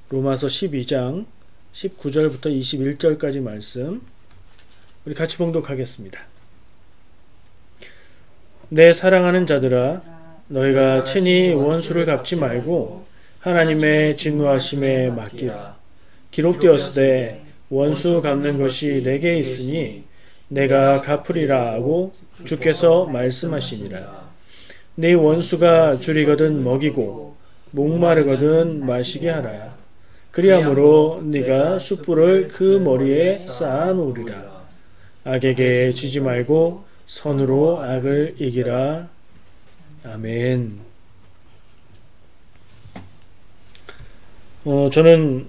로마서 12장 19절부터 21절까지 말씀 우리 같이 봉독하겠습니다. 내 사랑하는 자들아, 너희가 친히 원수를 갚지 말고 하나님의 진노하심에 맡기라. 기록되었으되 원수 갚는 것이 내게 있으니 내가 갚으리라 하고 주께서 말씀하시니라. 네 원수가 줄이거든 먹이고 목마르거든 마시게 하라. 그리함으로 네가 숯불을 그 머리에 쌓아 놓으리라. 악에게 지지 말고 선으로 악을 이기라. 아멘. 저는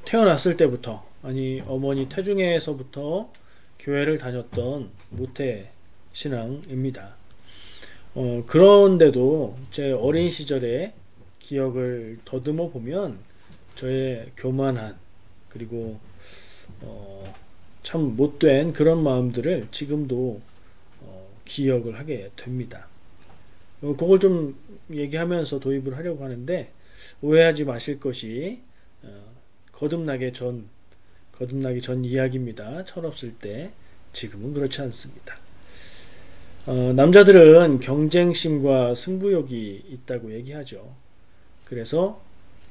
태어났을 때부터, 아니 어머니 태중에서부터 교회를 다녔던 모태 신앙입니다. 그런데도 제 어린 시절의 기억을 더듬어 보면 저의 교만한, 그리고 참 못된 그런 마음들을 지금도 기억을 하게 됩니다. 그걸 좀 얘기하면서 도입을 하려고 하는데, 오해하지 마실 것이 거듭나기 전 이야기입니다. 철없을 때. 지금은 그렇지 않습니다. 남자들은 경쟁심과 승부욕이 있다고 얘기하죠. 그래서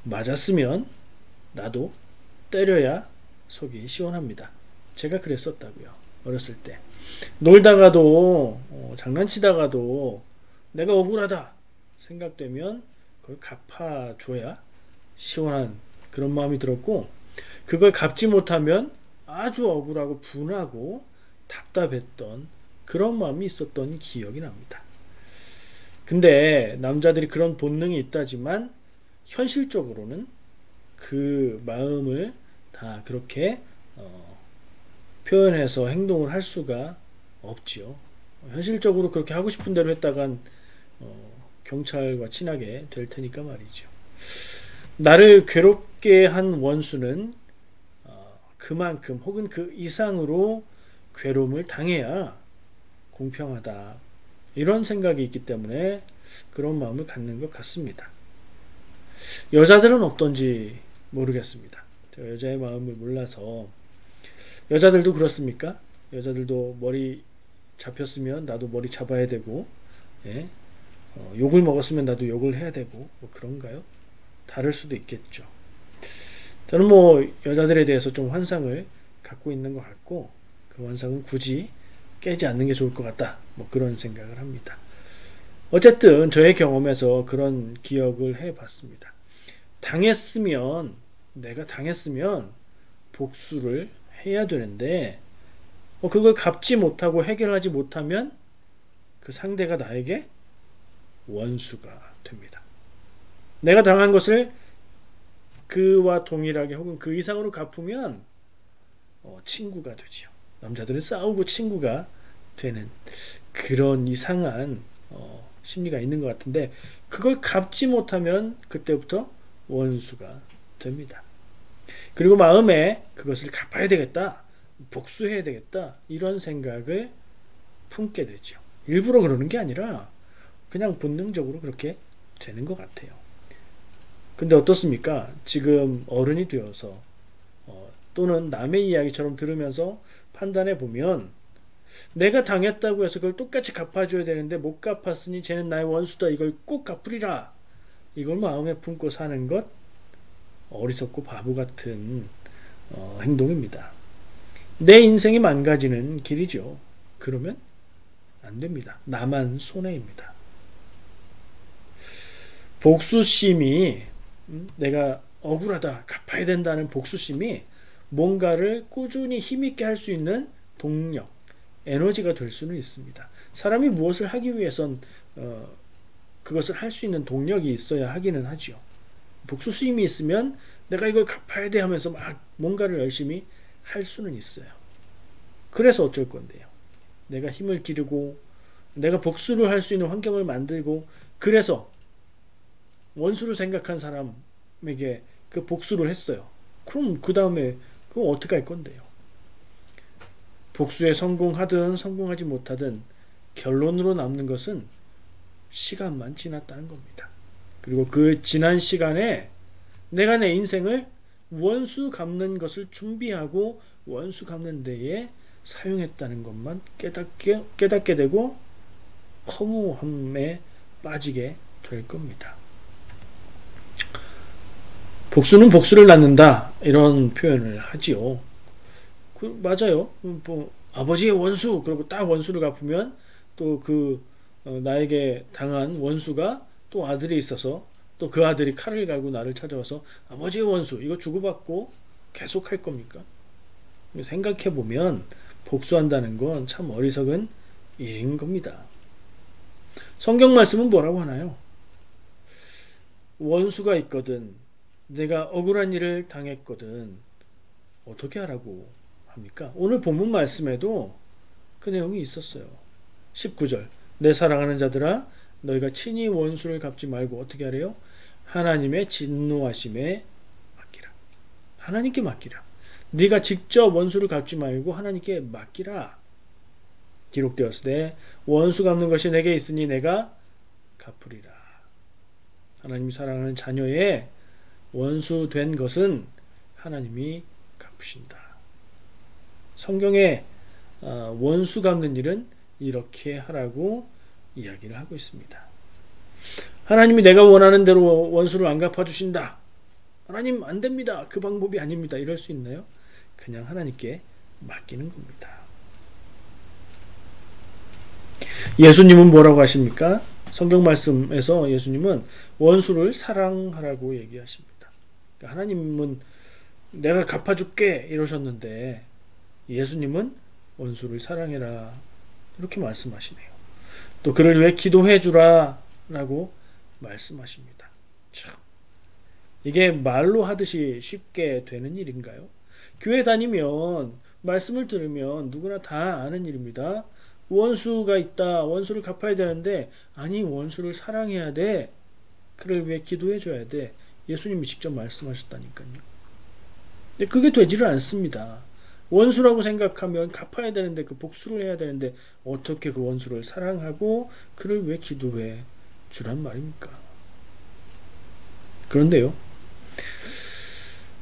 맞았으면 나도 때려야 속이 시원합니다. 제가 그랬었다고요. 어렸을 때. 놀다가도 장난치다가도 내가 억울하다 생각되면 그걸 갚아줘야 시원한 그런 마음이 들었고, 그걸 갚지 못하면 아주 억울하고 분하고 답답했던 그런 마음이 있었던 기억이 납니다. 근데 남자들이 그런 본능이 있다지만 현실적으로는 그 마음을 다 그렇게 표현해서 행동을 할 수가 없지요. 현실적으로 그렇게 하고 싶은 대로 했다간 경찰과 친하게 될 테니까 말이죠. 나를 괴롭게 한 원수는 그만큼 혹은 그 이상으로 괴로움을 당해야 공평하다, 이런 생각이 있기 때문에 그런 마음을 갖는 것 같습니다. 여자들은 어떤지 모르겠습니다. 제가 여자의 마음을 몰라서. 여자들도 그렇습니까? 여자들도 머리 잡혔으면 나도 머리 잡아야 되고, 욕을 먹었으면 나도 욕을 해야 되고, 뭐 그런가요? 다를 수도 있겠죠. 저는 여자들에 대해서 좀 환상을 갖고 있는 것 같고, 그 환상은 굳이 깨지 않는 게 좋을 것 같다, 그런 생각을 합니다. 어쨌든 저의 경험에서 그런 기억을 해봤습니다. 내가 당했으면 복수를 해야 되는데, 그걸 갚지 못하고 해결하지 못하면 그 상대가 나에게 원수가 됩니다. 내가 당한 것을 그와 동일하게 혹은 그 이상으로 갚으면 친구가 되지요. 남자들은 싸우고 친구가 되는 그런 이상한 심리가 있는 것 같은데, 그걸 갚지 못하면 그때부터 원수가 됩니다. 그리고 마음에 그것을 갚아야 되겠다, 복수해야 되겠다, 이런 생각을 품게 되죠. 일부러 그러는 게 아니라 그냥 본능적으로 그렇게 되는 것 같아요. 근데 어떻습니까? 지금 어른이 되어서 또는 남의 이야기처럼 들으면서 판단해 보면, 내가 당했다고 해서 그걸 똑같이 갚아줘야 되는데 못 갚았으니 쟤는 나의 원수다, 이걸 꼭 갚으리라, 이걸 마음에 품고 사는 것, 어리석고 바보 같은 행동입니다. 내 인생이 망가지는 길이죠. 그러면 안 됩니다. 나만 손해입니다. 복수심이, 내가 억울하다, 갚아야 된다는 복수심이 뭔가를 꾸준히 힘있게 할 수 있는 동력, 에너지가 될 수는 있습니다. 사람이 무엇을 하기 위해선 그것을 할 수 있는 동력이 있어야 하기는 하죠. 복수심이 있으면 내가 이걸 갚아야 돼 하면서 막 뭔가를 열심히 할 수는 있어요. 그래서 어쩔 건데요. 내가 힘을 기르고 내가 복수를 할 수 있는 환경을 만들고, 그래서 원수로 생각한 사람에게 그 복수를 했어요. 그럼 그 다음에 그럼 어떻게 할 건데요? 복수에 성공하든 성공하지 못하든 결론으로 남는 것은 시간만 지났다는 겁니다. 그리고 그 지난 시간에 내가 내 인생을 원수 갚는 것을 준비하고 원수 갚는 데에 사용했다는 것만 깨닫게 되고 허무함에 빠지게 될 겁니다. 복수는 복수를 낳는다 이런 표현을 하지요. 맞아요. 뭐 아버지의 원수 그리고 딱 원수를 갚으면 또 나에게 당한 원수가 또 아들이 있어서 또 그 아들이 칼을 갈고 나를 찾아와서 아버지의 원수 이거 주고받고 계속 할 겁니까? 생각해 보면 복수한다는 건 참 어리석은 일인 겁니다. 성경 말씀은 뭐라고 하나요? 원수가 있거든 내가 억울한 일을 당했거든 어떻게 하라고 합니까? 오늘 본문 말씀에도 그 내용이 있었어요. 19절 내 사랑하는 자들아 너희가 친히 원수를 갚지 말고 어떻게 하래요? 하나님의 진노하심에 맡기라. 하나님께 맡기라. 네가 직접 원수를 갚지 말고 하나님께 맡기라. 기록되었을 때 원수 갚는 것이 내게 있으니 내가 갚으리라. 하나님이 사랑하는 자녀의 원수 된 것은 하나님이 갚으신다. 성경에 원수 갚는 일은 이렇게 하라고 이야기를 하고 있습니다. 하나님이 내가 원하는 대로 원수를 안 갚아주신다. 하나님 안 됩니다. 그 방법이 아닙니다. 이럴 수 있나요? 그냥 하나님께 맡기는 겁니다. 예수님은 뭐라고 하십니까? 성경 말씀에서 예수님은 원수를 사랑하라고 얘기하십니다. 그러니까 하나님은 내가 갚아줄게 이러셨는데 예수님은 원수를 사랑해라 이렇게 말씀하시네요. 또 그를 위해 기도해 주라 라고 말씀하십니다. 참, 이게 말로 하듯이 쉽게 되는 일인가요? 교회 다니면 말씀을 들으면 누구나 다 아는 일입니다. 원수가 있다. 원수를 갚아야 되는데 아니 원수를 사랑해야 돼. 그를 위해 기도해 줘야 돼. 예수님이 직접 말씀하셨다니까요. 근데 그게 되지를 않습니다. 원수라고 생각하면 갚아야 되는데 그 복수를 해야 되는데 어떻게 그 원수를 사랑하고 그를 왜 기도해 주란 말입니까? 그런데요.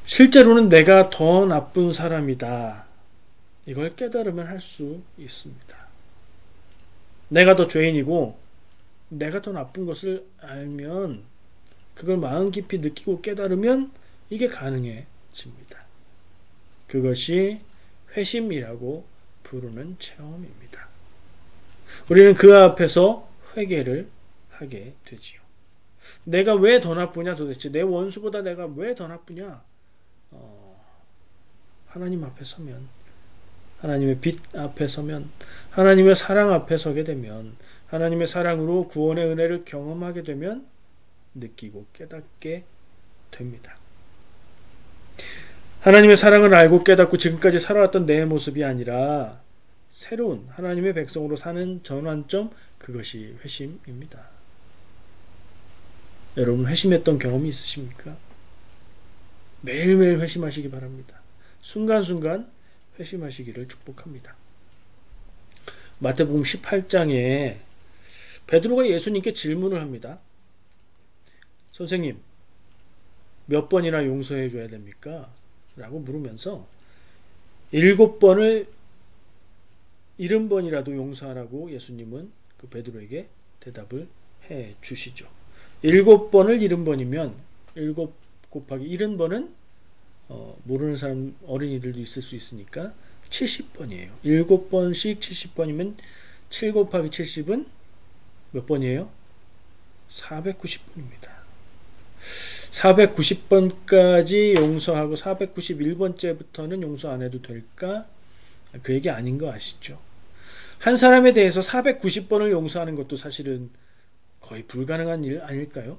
실제로는 내가 더 나쁜 사람이다. 이걸 깨달으면 할 수 있습니다. 내가 더 죄인이고 내가 더 나쁜 것을 알면 그걸 마음 깊이 느끼고 깨달으면 이게 가능해집니다. 그것이 회심이라고 부르는 체험입니다. 우리는 그 앞에서 회개를 하게 되지요. 내가 왜 더 나쁘냐 도대체 내 원수보다 내가 왜 더 나쁘냐 하나님 앞에 서면 하나님의 빛 앞에 서면 하나님의 사랑 앞에 서게 되면 하나님의 사랑으로 구원의 은혜를 경험하게 되면 느끼고 깨닫게 됩니다. 하나님의 사랑을 알고 깨닫고 지금까지 살아왔던 내 모습이 아니라 새로운 하나님의 백성으로 사는 전환점 그것이 회심입니다. 여러분 회심했던 경험이 있으십니까? 매일매일 회심하시기 바랍니다. 순간순간 회심하시기를 축복합니다. 마태복음 18장에 베드로가 예수님께 질문을 합니다. 선생님, 몇 번이나 용서해 줘야 됩니까? 라고 물으면서 7번을 70번이라도 용서하라고 예수님은 그 베드로에게 대답을 해 주시죠. 7번을 70번이면 7 곱하기 70번은 모르는 사람 어린이들도 있을 수 있으니까 70번이에요. 7번씩 70번이면 7 곱하기 70은 몇 번이에요? 490번입니다. 490번까지 용서하고 491번째부터는 용서 안 해도 될까? 그 얘기 아닌 거 아시죠? 한 사람에 대해서 490번을 용서하는 것도 사실은 거의 불가능한 일 아닐까요?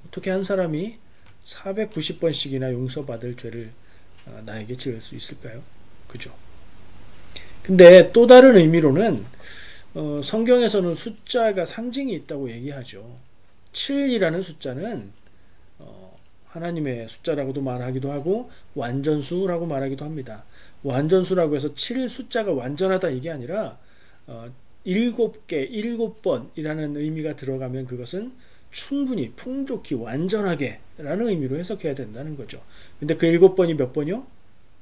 어떻게 한 사람이 490번씩이나 용서받을 죄를 나에게 지을 수 있을까요? 그죠? 근데 또 다른 의미로는 성경에서는 숫자가 상징이 있다고 얘기하죠. 7이라는 숫자는 하나님의 숫자라고도 말하기도 하고 완전수라고 말하기도 합니다. 완전수라고 해서 7 숫자가 완전하다 이게 아니라 7개, 7번이라는 의미가 들어가면 그것은 충분히 풍족히 완전하게 라는 의미로 해석해야 된다는 거죠. 근데 그 7번이 몇 번이요?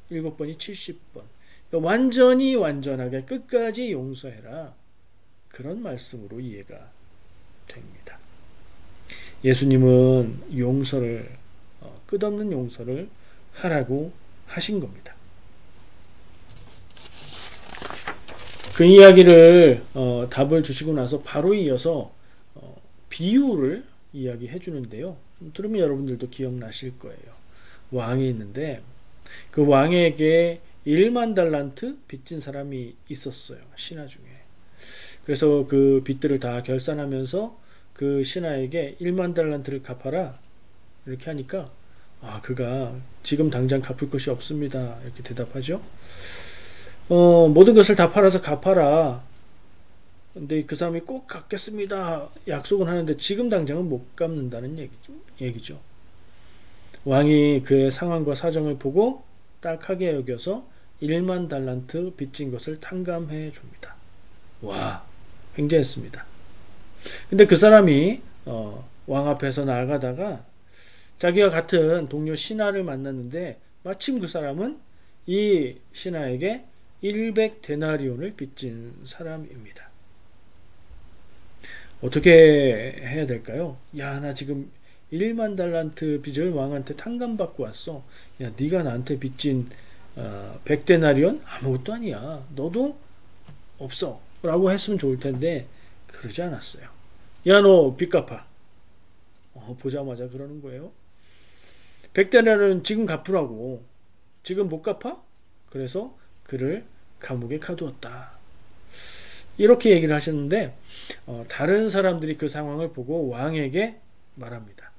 7번이 70번. 그러니까 완전히 완전하게 끝까지 용서해라. 그런 말씀으로 이해가 됩니다. 예수님은 용서를 끝없는 용서를 하라고 하신 겁니다. 그 이야기를 답을 주시고 나서 바로 이어서 비유를 이야기해 주는데요. 들으면 여러분들도 기억나실 거예요. 왕이 있는데 그 왕에게 1만 달란트 빚진 사람이 있었어요. 신하 중에. 그래서 그 빚들을 다 결산하면서 그 신하에게 1만 달란트를 갚아라 이렇게 하니까 그가 지금 당장 갚을 것이 없습니다 이렇게 대답하죠. 모든 것을 다 팔아서 갚아라. 근데 그 사람이 꼭 갚겠습니다 약속은 하는데 지금 당장은 못 갚는다는 얘기죠. 왕이 그의 상황과 사정을 보고 딱하게 여겨서 1만 달란트 빚진 것을 탕감해 줍니다. 와, 횡재했습니다. 근데 그 사람이 왕 앞에서 나아가다가 자기가 같은 동료 신하를 만났는데 마침 그 사람은 이 신하에게 100데나리온을 빚진 사람입니다. 어떻게 해야 될까요? 야, 나 지금 1만 달란트 빚을 왕한테 탕감받고 왔어. 야, 네가 나한테 빚진 100데나리온? 아무것도 아니야. 너도 없어. 라고 했으면 좋을 텐데 그러지 않았어요. 야, 너 빚 갚아. 보자마자 그러는 거예요. 100데나리온 지금 갚으라고. 지금 못 갚아? 그래서 그를 감옥에 가두었다. 이렇게 얘기를 하셨는데 다른 사람들이 그 상황을 보고 왕에게 말합니다.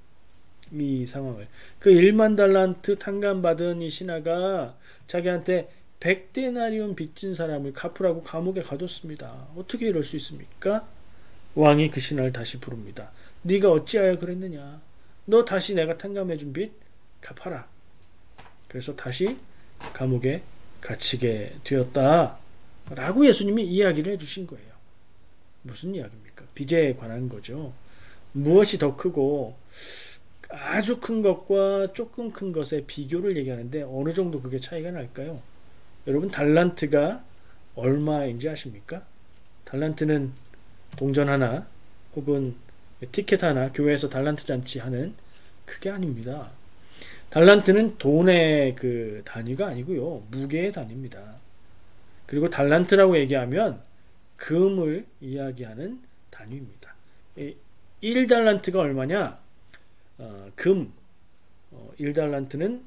이 상황을. 그 1만 달란트 탕감받은 이 신하가 자기한테 100데나리온 빚진 사람을 갚으라고 감옥에 가뒀습니다. 어떻게 이럴 수 있습니까? 왕이 그 신하를 다시 부릅니다. 네가 어찌하여 그랬느냐? 너 다시 내가 탕감해준 빚 갚아라. 그래서 다시 감옥에 갇히게 되었다 라고 예수님이 이야기를 해주신 거예요. 무슨 이야기입니까? 빚에 관한 거죠. 무엇이 더 크고 아주 큰 것과 조금 큰 것의 비교를 얘기하는데 어느 정도 그게 차이가 날까요? 여러분 달란트가 얼마인지 아십니까? 달란트는 동전 하나 혹은 티켓 하나 교회에서 달란트 잔치 하는 그게 아닙니다. 달란트는 돈의 그 단위가 아니고요. 무게의 단위입니다. 그리고 달란트라고 얘기하면 금을 이야기하는 단위입니다. 1달란트가 얼마냐? 금 1달란트는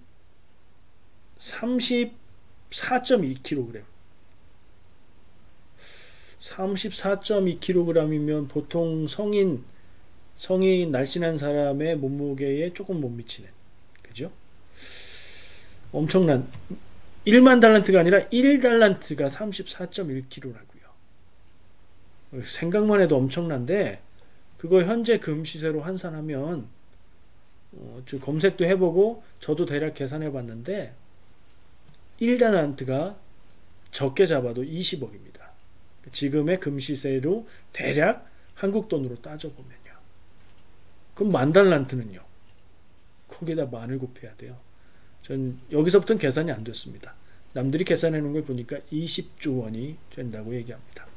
34.2kg 34.2kg이면 보통 성인 날씬한 사람의 몸무게에 조금 못 미치는 그죠? 엄청난 1만 달란트가 아니라 1달란트가 34.1kg라고요. 생각만 해도 엄청난데 그거 현재 금 시세로 환산하면 검색도 해보고 저도 대략 계산해 봤는데 1달란트가 적게 잡아도 20억입니다. 지금의 금 시세로 대략 한국 돈으로 따져보면요. 그럼 10,000달란트는요. 거기다 만을 곱해야 돼요. 전 여기서부터는 계산이 안 됐습니다. 남들이 계산해 놓은 걸 보니까 20조 원이 된다고 얘기합니다.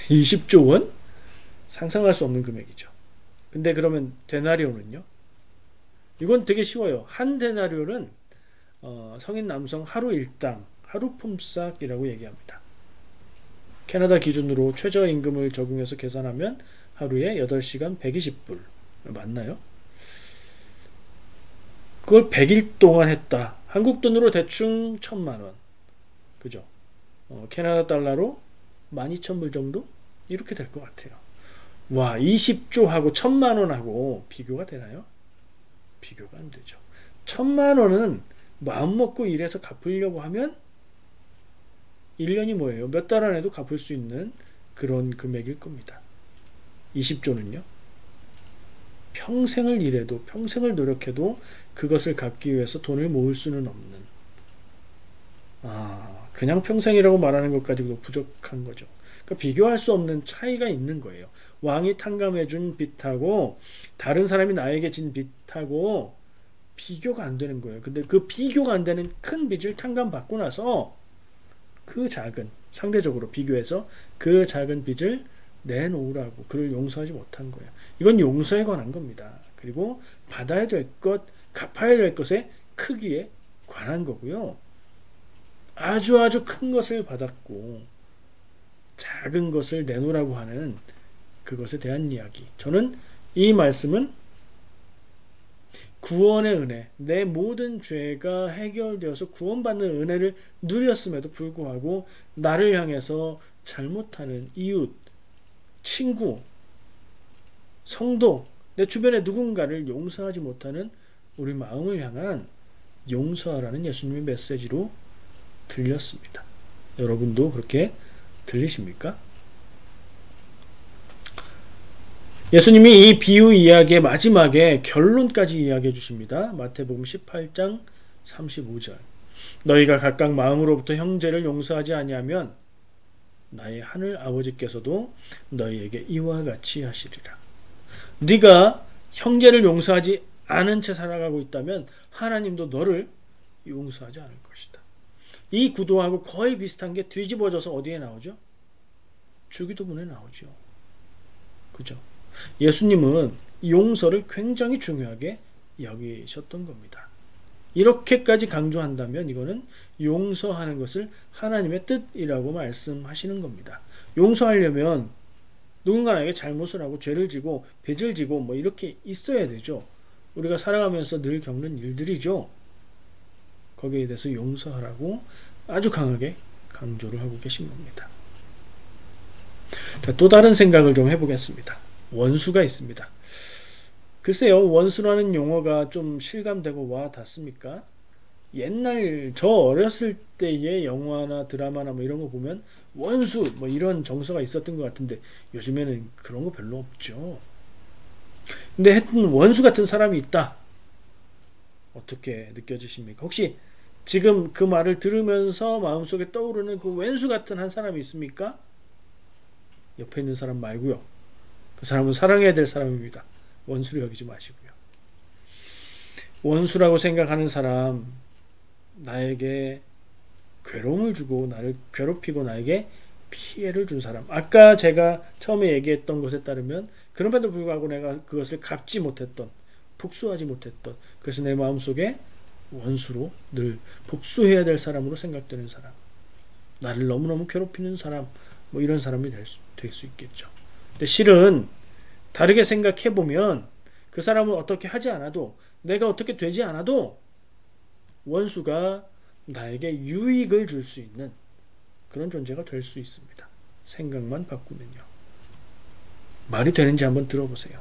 20조 원? 상상할 수 없는 금액이죠. 근데 그러면 데나리온은요? 이건 되게 쉬워요. 한 데나리온은 성인 남성 하루 일당, 하루 품삯이라고 얘기합니다. 캐나다 기준으로 최저임금을 적용해서 계산하면 하루에 8시간 120불 맞나요? 그걸 100일 동안 했다. 한국 돈으로 대충 1,000만 원. 그죠? 캐나다 달러로 12,000불 정도? 이렇게 될 것 같아요. 와, 20조하고 1,000만 원하고 비교가 되나요? 비교가 안 되죠. 1,000만 원은 마음 먹고 일해서 갚으려고 하면 1년이 뭐예요? 몇 달 안에도 갚을 수 있는 그런 금액일 겁니다. 20조는요? 평생을 일해도 평생을 노력해도 그것을 갚기 위해서 돈을 모을 수는 없는 그냥 평생이라고 말하는 것 가지고도 부족한 거죠. 그러니까 비교할 수 없는 차이가 있는 거예요. 왕이 탕감해준 빚하고 다른 사람이 나에게 진 빚하고 비교가 안 되는 거예요. 근데 그 비교가 안 되는 큰 빚을 탕감받고 나서 그 작은, 상대적으로 비교해서 그 작은 빚을 내놓으라고, 그를 용서하지 못한 거예요. 이건 용서에 관한 겁니다. 그리고 받아야 될 것, 갚아야 될 것의 크기에 관한 거고요. 아주 큰 것을 받았고 작은 것을 내놓으라고 하는 그것에 대한 이야기. 저는 이 말씀은 구원의 은혜, 내 모든 죄가 해결되어서 구원받는 은혜를 누렸음에도 불구하고 나를 향해서 잘못하는 이웃, 친구, 성도, 내 주변의 누군가를 용서하지 못하는 우리 마음을 향한 용서하라는 예수님의 메시지로 들렸습니다. 여러분도 그렇게 들리십니까? 예수님이 이 비유 이야기의 마지막에 결론까지 이야기해 주십니다. 마태복음 18장 35절. 너희가 각각 마음으로부터 형제를 용서하지 아니하면 나의 하늘 아버지께서도 너희에게 이와 같이 하시리라. 네가 형제를 용서하지 않은 채 살아가고 있다면 하나님도 너를 용서하지 않을 것이다. 이 구도하고 거의 비슷한 게 뒤집어져서 어디에 나오죠? 주기도문에 나오죠. 그죠? 예수님은 용서를 굉장히 중요하게 여기셨던 겁니다. 이렇게까지 강조한다면 이거는 용서하는 것을 하나님의 뜻이라고 말씀하시는 겁니다. 용서하려면 누군가에게 잘못을 하고 죄를 지고 빚을 지고 뭐 이렇게 있어야 되죠. 우리가 살아가면서 늘 겪는 일들이죠. 거기에 대해서 용서하라고 아주 강하게 강조를 하고 계신 겁니다. 자, 또 다른 생각을 좀 해보겠습니다. 원수가 있습니다. 글쎄요, 원수라는 용어가 좀 실감되고 와 닿습니까? 옛날 저 어렸을 때의 영화나 드라마나 뭐 이런 거 보면 원수 뭐 이런 정서가 있었던 것 같은데 요즘에는 그런 거 별로 없죠. 근데 하여튼 원수 같은 사람이 있다. 어떻게 느껴지십니까? 혹시 지금 그 말을 들으면서 마음속에 떠오르는 그 원수 같은 한 사람이 있습니까? 옆에 있는 사람 말고요. 그 사람은 사랑해야 될 사람입니다. 원수로 여기지 마시고요. 원수라고 생각하는 사람, 나에게 괴로움을 주고 나를 괴롭히고 나에게 피해를 준 사람, 아까 제가 처음에 얘기했던 것에 따르면 그럼에도 불구하고 내가 그것을 갚지 못했던, 복수하지 못했던, 그래서 내 마음속에 원수로 늘 복수해야 될 사람으로 생각되는 사람, 나를 너무너무 괴롭히는 사람, 뭐 이런 사람이 될 수 있겠죠. 근데 실은 다르게 생각해보면 그 사람은 어떻게 하지 않아도, 내가 어떻게 되지 않아도 원수가 나에게 유익을 줄 수 있는 그런 존재가 될 수 있습니다. 생각만 바꾸면요. 말이 되는지 한번 들어보세요.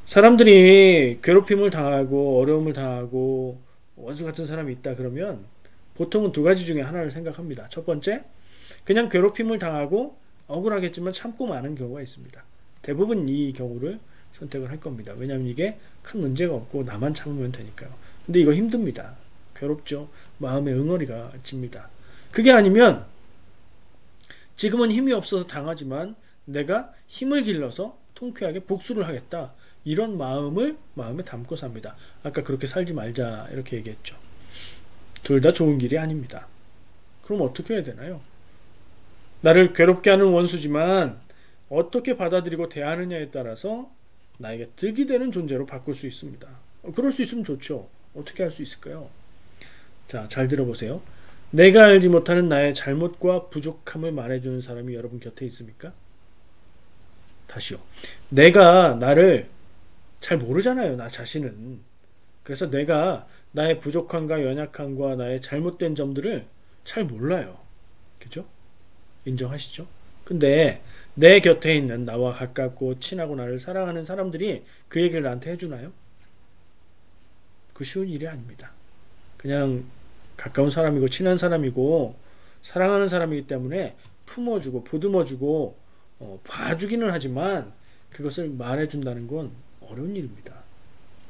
사람들이 괴롭힘을 당하고 어려움을 당하고 원수 같은 사람이 있다 그러면 보통은 두 가지 중에 하나를 생각합니다. 첫 번째, 그냥 괴롭힘을 당하고 억울하겠지만 참고 마는 경우가 있습니다. 대부분 이 경우를 선택을 할 겁니다. 왜냐하면 이게 큰 문제가 없고 나만 참으면 되니까요. 근데 이거 힘듭니다. 괴롭죠. 마음의 응어리가 집니다. 그게 아니면 지금은 힘이 없어서 당하지만 내가 힘을 길러서 통쾌하게 복수를 하겠다. 이런 마음을 마음에 담고 삽니다. 아까 그렇게 살지 말자 이렇게 얘기했죠. 둘 다 좋은 길이 아닙니다. 그럼 어떻게 해야 되나요? 나를 괴롭게 하는 원수지만 어떻게 받아들이고 대하느냐에 따라서 나에게 득이 되는 존재로 바꿀 수 있습니다. 그럴 수 있으면 좋죠. 어떻게 할 수 있을까요? 자, 잘 들어보세요. 내가 알지 못하는 나의 잘못과 부족함을 말해주는 사람이 여러분 곁에 있습니까? 다시요. 내가 나를 잘 모르잖아요. 나 자신은. 그래서 내가 나의 부족함과 연약함과 나의 잘못된 점들을 잘 몰라요. 그죠? 인정하시죠? 근데 내 곁에 있는 나와 가깝고 친하고 나를 사랑하는 사람들이 그 얘기를 나한테 해주나요? 그 쉬운 일이 아닙니다. 그냥 가까운 사람이고 친한 사람이고 사랑하는 사람이기 때문에 품어주고 보듬어주고 봐주기는 하지만 그것을 말해준다는 건 어려운 일입니다.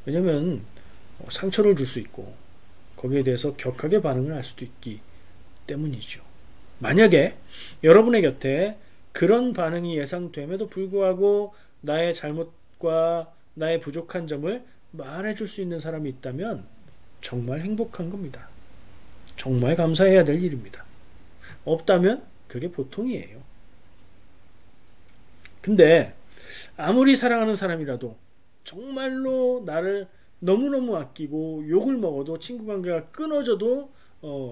왜냐하면 상처를 줄 수 있고 거기에 대해서 격하게 반응을 할 수도 있기 때문이죠. 만약에 여러분의 곁에 그런 반응이 예상됨에도 불구하고 나의 잘못과 나의 부족한 점을 말해줄 수 있는 사람이 있다면 정말 행복한 겁니다. 정말 감사해야 될 일입니다. 없다면 그게 보통이에요. 근데 아무리 사랑하는 사람이라도 정말로 나를 너무너무 아끼고 욕을 먹어도 친구 관계가 끊어져도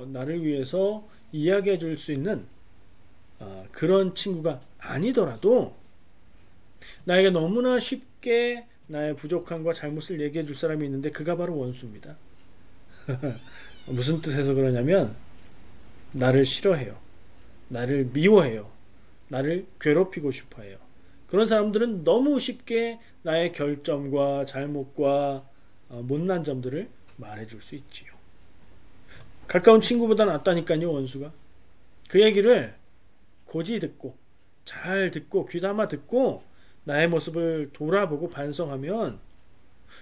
나를 위해서 이야기해 줄 수 있는 그런 친구가 아니더라도 나에게 너무나 쉽게 나의 부족함과 잘못을 얘기해 줄 사람이 있는데 그가 바로 원수입니다. 무슨 뜻에서 그러냐면 나를 싫어해요. 나를 미워해요. 나를 괴롭히고 싶어해요. 그런 사람들은 너무 쉽게 나의 결점과 잘못과 못난 점들을 말해줄 수 있지요. 가까운 친구보다 낫다니까요, 원수가. 그 얘기를 고지 듣고 잘 듣고 귀담아 듣고 나의 모습을 돌아보고 반성하면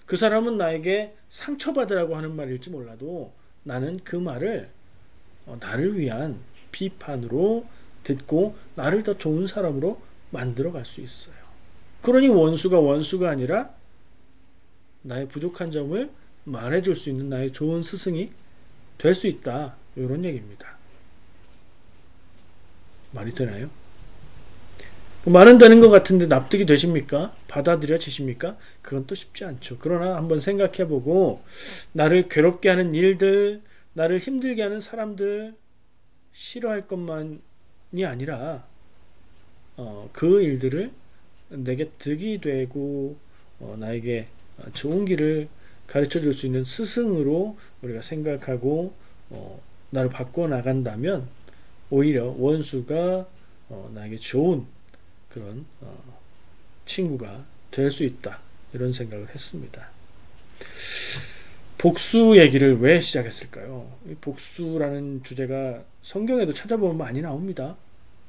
그 사람은 나에게 상처받으라고 하는 말일지 몰라도 나는 그 말을 나를 위한 비판으로 듣고 나를 더 좋은 사람으로 만들어 갈 수 있어요. 그러니 원수가 아니라 나의 부족한 점을 말해줄 수 있는 나의 좋은 스승이 될 수 있다. 이런 얘기입니다. 말이 되나요? 말은 되는 것 같은데 납득이 되십니까? 받아들여지십니까? 그건 또 쉽지 않죠. 그러나 한번 생각해보고 나를 괴롭게 하는 일들, 나를 힘들게 하는 사람들 싫어할 것만이 아니라 그 일들을 내게 득이 되고 나에게 좋은 길을 가르쳐 줄 수 있는 스승으로 우리가 생각하고 나를 바꿔 나간다면 오히려 원수가 나에게 좋은 그런 친구가 될 수 있다. 이런 생각을 했습니다. 복수 얘기를 왜 시작했을까요? 복수라는 주제가 성경에도 찾아보면 많이 나옵니다.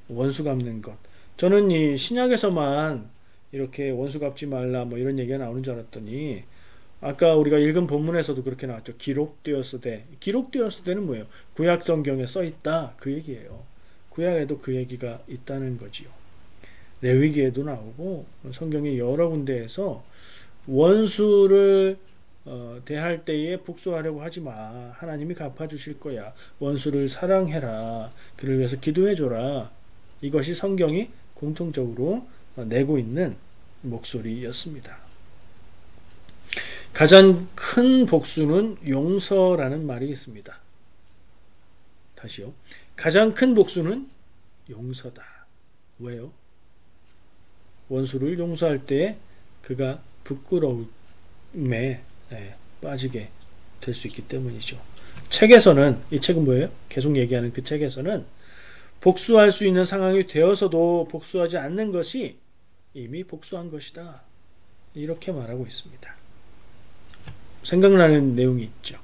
원수 갚는 것. 저는 이 신약에서만 이렇게 원수 갚지 말라 뭐 이런 얘기가 나오는 줄 알았더니 아까 우리가 읽은 본문에서도 그렇게 나왔죠. 기록되었으되는 뭐예요? 구약 성경에 써 있다 그 얘기예요. 구약에도 그 얘기가 있다는 거지요. 레위기에도 나오고 성경의 여러 군데에서 원수를 대할 때에 복수하려고 하지 마. 하나님이 갚아주실 거야. 원수를 사랑해라. 그를 위해서 기도해줘라. 이것이 성경이 공통적으로 내고 있는 목소리였습니다. 가장 큰 복수는 용서라는 말이 있습니다. 다시요. 가장 큰 복수는 용서다. 왜요? 원수를 용서할 때 그가 부끄러움에 빠지게 될 수 있기 때문이죠. 책에서는 이 책은 뭐예요? 계속 얘기하는 그 책에서는 복수할 수 있는 상황이 되어서도 복수하지 않는 것이 이미 복수한 것이다. 이렇게 말하고 있습니다. 생각나는 내용이 있죠.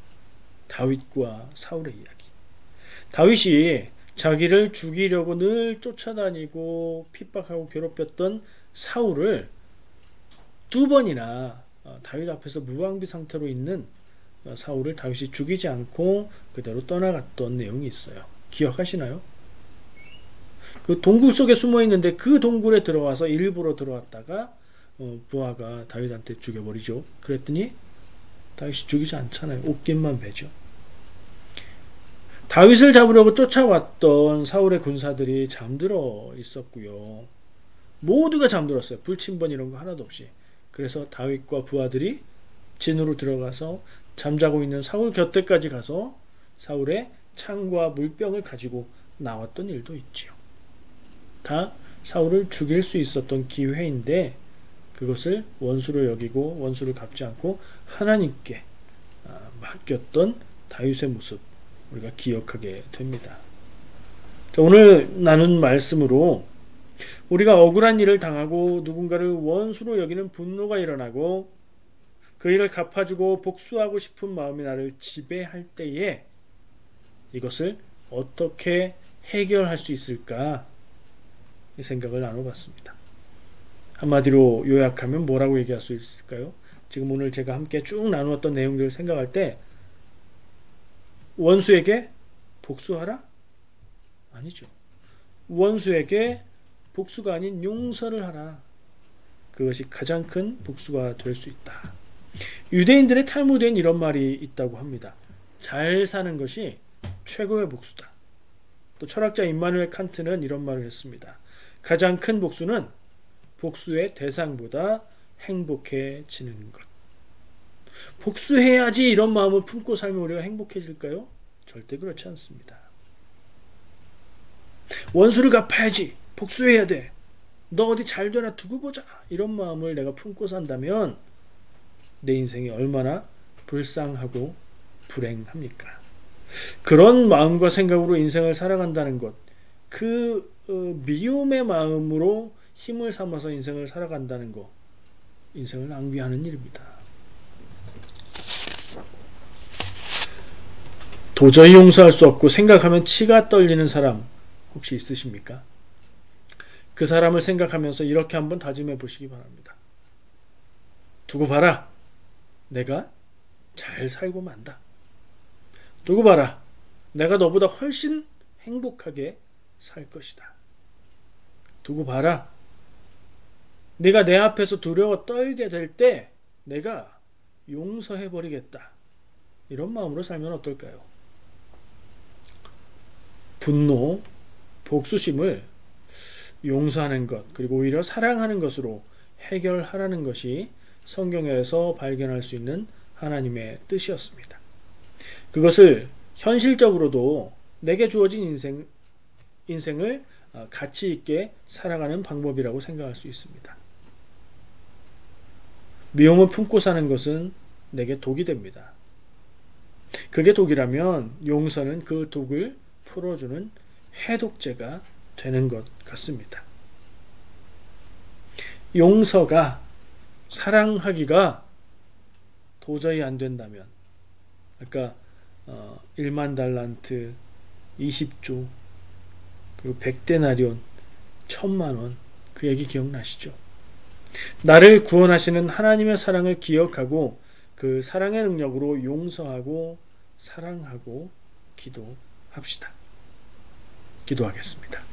다윗과 사울의 이야기. 다윗이 자기를 죽이려고 늘 쫓아다니고 핍박하고 괴롭혔던 사울을 두 번이나 다윗 앞에서 무방비 상태로 있는 사울을 다윗이 죽이지 않고 그대로 떠나갔던 내용이 있어요. 기억하시나요? 그 동굴 속에 숨어 있는데 그 동굴에 들어와서 일부러 들어왔다가 부하가 다윗한테 죽여버리죠. 그랬더니 다윗이 죽이지 않잖아요. 옷깃만 베죠. 다윗을 잡으려고 쫓아왔던 사울의 군사들이 잠들어 있었고요. 모두가 잠들었어요. 불침번 이런 거 하나도 없이. 그래서 다윗과 부하들이 진으로 들어가서 잠자고 있는 사울 곁에까지 가서 사울의 창과 물병을 가지고 나왔던 일도 있지요. 다 사울을 죽일 수 있었던 기회인데 그것을 원수로 여기고 원수를 갚지 않고 하나님께 맡겼던 다윗의 모습 우리가 기억하게 됩니다. 자, 오늘 나눈 말씀으로 우리가 억울한 일을 당하고 누군가를 원수로 여기는 분노가 일어나고 그 일을 갚아주고 복수하고 싶은 마음이 나를 지배할 때에 이것을 어떻게 해결할 수 있을까 이 생각을 나눠봤습니다. 한마디로 요약하면 뭐라고 얘기할 수 있을까요? 지금 오늘 제가 함께 쭉 나누었던 내용들을 생각할 때 원수에게 복수하라? 아니죠. 원수에게 복수가 아닌 용서를 하라. 그것이 가장 큰 복수가 될 수 있다. 유대인들의 탈무드엔 이런 말이 있다고 합니다. 잘 사는 것이 최고의 복수다. 또 철학자 임마누엘 칸트는 이런 말을 했습니다. 가장 큰 복수는 복수의 대상보다 행복해지는 것. 복수해야지 이런 마음을 품고 살면 우리가 행복해질까요? 절대 그렇지 않습니다. 원수를 갚아야지, 복수해야 돼, 너 어디 잘 되나 두고 보자, 이런 마음을 내가 품고 산다면 내 인생이 얼마나 불쌍하고 불행합니까? 그런 마음과 생각으로 인생을 살아간다는 것, 그 미움의 마음으로 힘을 삼아서 인생을 살아간다는 것, 인생을 낭비하는 일입니다. 도저히 용서할 수 없고 생각하면 치가 떨리는 사람 혹시 있으십니까? 그 사람을 생각하면서 이렇게 한번 다짐해 보시기 바랍니다. 두고 봐라. 내가 잘 살고 만다. 두고 봐라. 내가 너보다 훨씬 행복하게 살 것이다. 두고 봐라. 네가 내 앞에서 두려워 떨게 될 때 내가 용서해 버리겠다. 이런 마음으로 살면 어떨까요? 분노, 복수심을 용서하는 것, 그리고 오히려 사랑하는 것으로 해결하라는 것이 성경에서 발견할 수 있는 하나님의 뜻이었습니다. 그것을 현실적으로도 내게 주어진 인생을 가치 있게 살아가는 방법이라고 생각할 수 있습니다. 미움을 품고 사는 것은 내게 독이 됩니다. 그게 독이라면 용서는 그 독을 풀어주는 해독제가 되는 것 같습니다. 용서가, 사랑하기가 도저히 안 된다면, 아까 1만 달란트, 20조, 그리고 100데나리온, 1000만원, 그 얘기 기억나시죠? 나를 구원하시는 하나님의 사랑을 기억하고 그 사랑의 능력으로 용서하고 사랑하고 기도합시다. 기도하겠습니다.